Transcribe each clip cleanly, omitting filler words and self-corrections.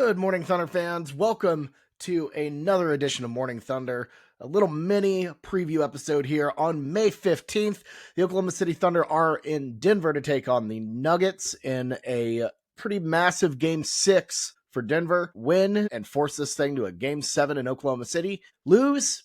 Good morning, Thunder fans. Welcome to another edition of Morning Thunder, a little mini preview episode here on May 15th. The Oklahoma City Thunder are in Denver to take on the Nuggets in a pretty massive Game 6 for Denver. Win and force this thing to a Game 7 in Oklahoma City. Lose,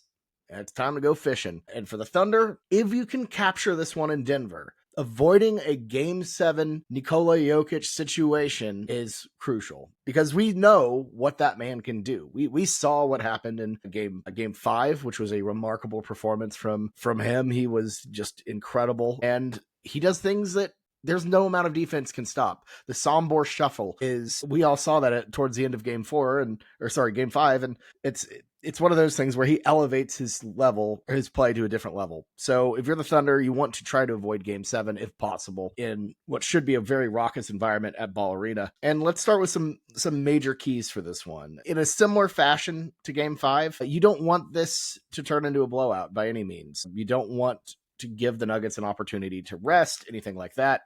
and it's time to go fishing. And for the Thunder, if you can capture this one in Denver, avoiding a Game 7 Nikola Jokic situation is crucial because we know what that man can do. We saw what happened in game 5, which was a remarkable performance from him. He was just incredible, and he does things that there's no amount of defense can stop. The Sombor shuffle we all saw that towards the end of game 5, and it's one of those things where he elevates his play to a different level. So if you're the Thunder, you want to try to avoid Game 7 if possible in what should be a very raucous environment at Ball Arena. And let's start with some major keys for this one. In a similar fashion to Game 5, you don't want this to turn into a blowout by any means. You don't want to give the Nuggets an opportunity to rest, anything like that.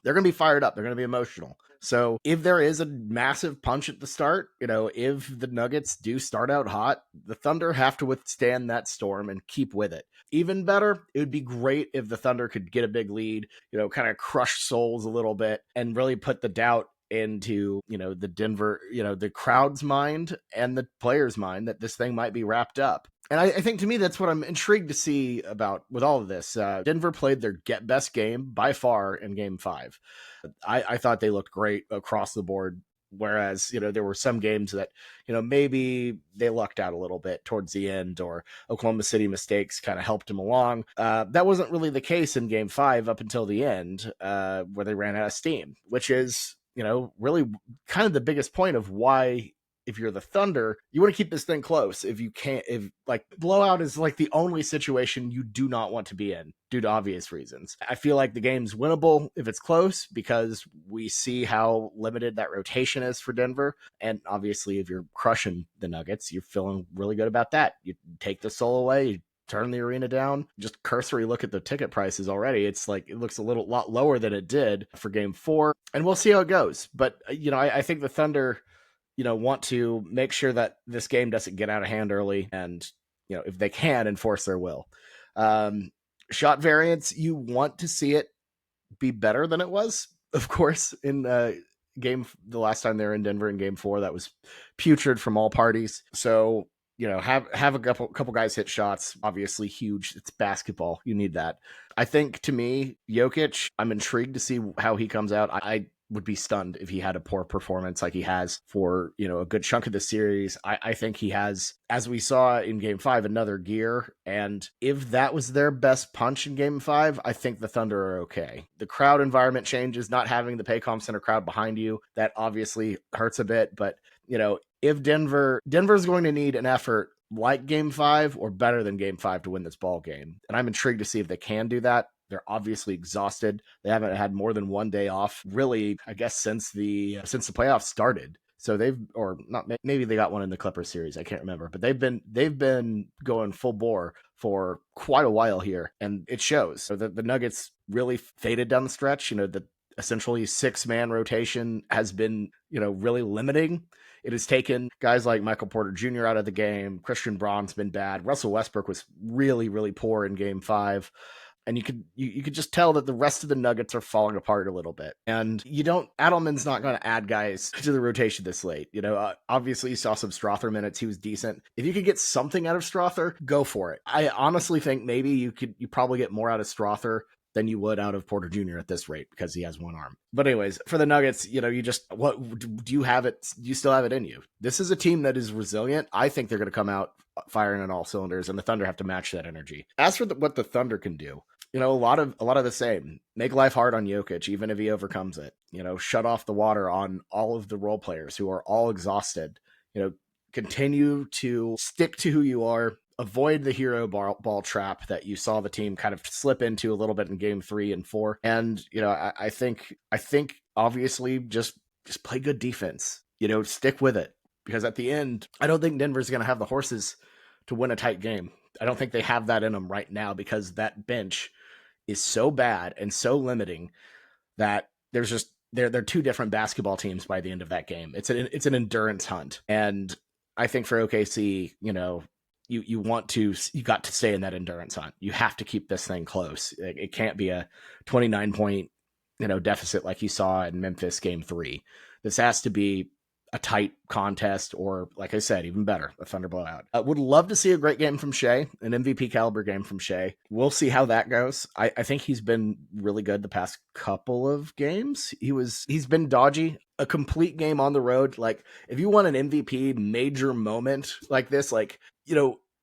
They're going to be fired up. They're going to be emotional. So if there is a massive punch at the start, if the Nuggets do start out hot, the Thunder have to withstand that storm and keep with it. Even better, it would be great if the Thunder could get a big lead, kind of crush souls a little bit and really put the doubt into, the Denver, the crowd's mind and the player's mind that this thing might be wrapped up. And I think to me, that's what I'm intrigued to see about with all of this. Denver played their best game by far in Game 5. I thought they looked great across the board. Whereas, there were some games that, maybe they lucked out a little bit towards the end, or Oklahoma City mistakes kind of helped them along. That wasn't really the case in Game 5 up until the end, where they ran out of steam, which is, really kind of the biggest point of why, if you're the Thunder, you want to keep this thing close. If blowout is like the only situation you do not want to be in due to obvious reasons. I feel like the game's winnable if it's close because we see how limited that rotation is for Denver. And obviously, if you're crushing the Nuggets, you're feeling really good about that. You take the soul away, you turn the arena down. Just cursory look at the ticket prices already. It's like it looks lot lower than it did for Game 4, and we'll see how it goes. But I think the Thunder want to make sure that this game doesn't get out of hand early and, if they can, enforce their will. Shot variance, you want to see it be better than it was, of course, in the last time they were in Denver in Game 4. That was putrid from all parties. So, have a couple guys hit shots, obviously huge. It's basketball. You need that. I think, to me, Jokic, I'm intrigued to see how he comes out. I would be stunned if he had a poor performance like he has for, a good chunk of the series. I think he has, as we saw in Game 5, another gear. And if that was their best punch in Game 5, I think the Thunder are okay. The crowd environment changes, not having the Paycom Center crowd behind you, that obviously hurts a bit. But, if Denver's going to need an effort like Game 5 or better than Game 5 to win this ball game. And I'm intrigued to see if they can do that. They're obviously exhausted. They haven't had more than one day off, really, I guess, since the playoffs started. So maybe they got one in the Clippers series. I can't remember, but they've been going full bore for quite a while here, and it shows. So the Nuggets really faded down the stretch. The essentially 6-man rotation has been, really limiting. It has taken guys like Michael Porter Jr. out of the game. Christian Braun's been bad. Russell Westbrook was really, really poor in Game 5. And you could just tell that the rest of the Nuggets are falling apart a little bit. And Adelman's not going to add guys to the rotation this late. Obviously you saw some Strother minutes. He was decent. If you could get something out of Strother, go for it. I honestly think maybe you probably get more out of Strother than you would out of Porter Jr. at this rate because he has one arm. But anyways, for the Nuggets, do you have it? Do you still have it in you? This is a team that is resilient. I think they're going to come out firing on all cylinders, and the Thunder have to match that energy. As for what the Thunder can do, a lot of the same. Make life hard on Jokic, even if he overcomes it. Shut off the water on all of the role players who are all exhausted. Continue to stick to who you are. Avoid the hero ball trap that you saw the team kind of slip into a little bit in Game 3 and 4. And, I think obviously just play good defense, stick with it, because at the end, I don't think Denver's going to have the horses to win a tight game. I don't think they have that in them right now because that bench is so bad and so limiting that there's just they're two different basketball teams by the end of that game. It's an endurance hunt, and I think for OKC, you got to stay in that endurance hunt. You have to keep this thing close. It can't be a 29 point deficit like you saw in Memphis game 3. This has to be a tight contest, or like I said, even better, a Thunder blowout. Would love to see a great game from Shea, an MVP caliber game from Shea. We'll see how that goes. I think he's been really good the past couple of games. He's been dodgy. A complete game on the road, like if you want an MVP major moment like this,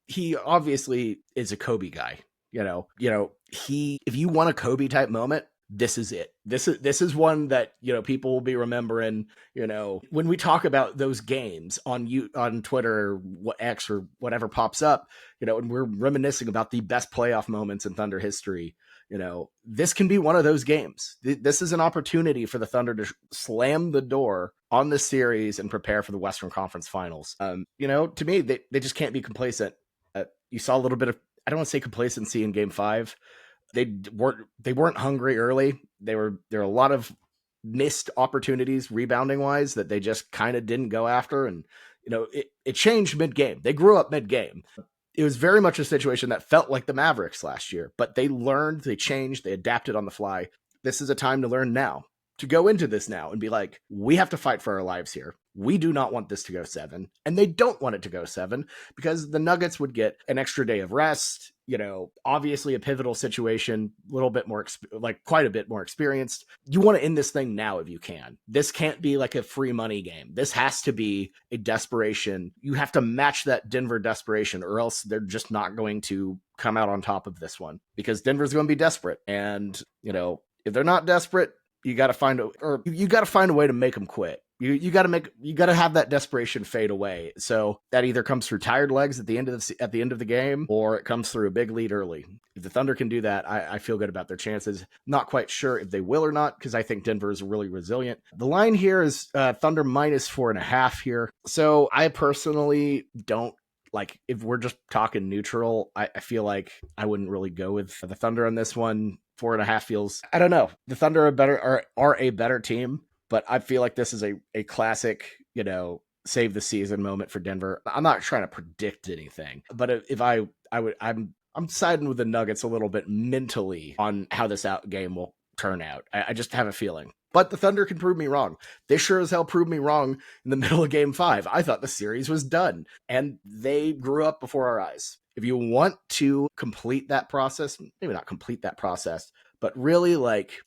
he obviously is a Kobe guy. If you want a Kobe type moment, this is it. This is one that people will be remembering. When we talk about those games on Twitter, or X, or whatever pops up, and we're reminiscing about the best playoff moments in Thunder history. This can be one of those games. This is an opportunity for the Thunder to slam the door on the series and prepare for the Western Conference Finals. To me, they just can't be complacent. You saw a little bit of, I don't want to say complacency in Game 5. They weren't hungry early. There were a lot of missed opportunities rebounding wise that they just kind of didn't go after. And, it changed mid game. They grew up mid game. It was very much a situation that felt like the Mavericks last year, but they learned, they changed, they adapted on the fly. This is a time to learn now, to go into this now and be like, we have to fight for our lives here. We do not want this to go 7, and they don't want it to go 7 because the Nuggets would get an extra day of rest. Obviously a pivotal situation, a little bit more, quite a bit more experienced. You want to end this thing now if you can. This can't be like a free money game. This has to be a desperation. You have to match that Denver desperation, or else they're just not going to come out on top of this one, because Denver's going to be desperate. And, if they're not desperate, you got to find a way to make them quit. You got to have that desperation fade away. So that either comes through tired legs at the end of the game, or it comes through a big lead early. If the Thunder can do that, I feel good about their chances. Not quite sure if they will or not, because I think Denver is really resilient. The line here is Thunder -4.5 here. So I personally don't like, if we're just talking neutral, I feel like I wouldn't really go with the Thunder on this one. 4.5 feels, I don't know. The Thunder are a better team, but I feel like this is a classic, save the season moment for Denver. I'm not trying to predict anything, but if I'm siding with the Nuggets a little bit mentally on how this game will turn out. I just have a feeling. But the Thunder can prove me wrong. They sure as hell proved me wrong in the middle of Game 5. I thought the series was done, and they grew up before our eyes. If you want to complete that process, maybe not complete that process, but really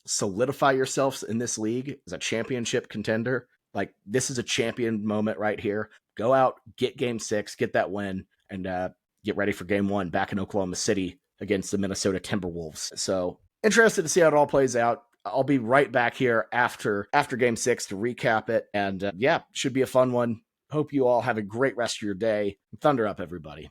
solidify yourselves in this league as a championship contender, this is a champion moment right here. Go out, get Game 6, get that win, and get ready for Game 1 back in Oklahoma City against the Minnesota Timberwolves. So interested to see how it all plays out. I'll be right back here after Game 6 to recap it. And should be a fun one. Hope you all have a great rest of your day. Thunder up, everybody.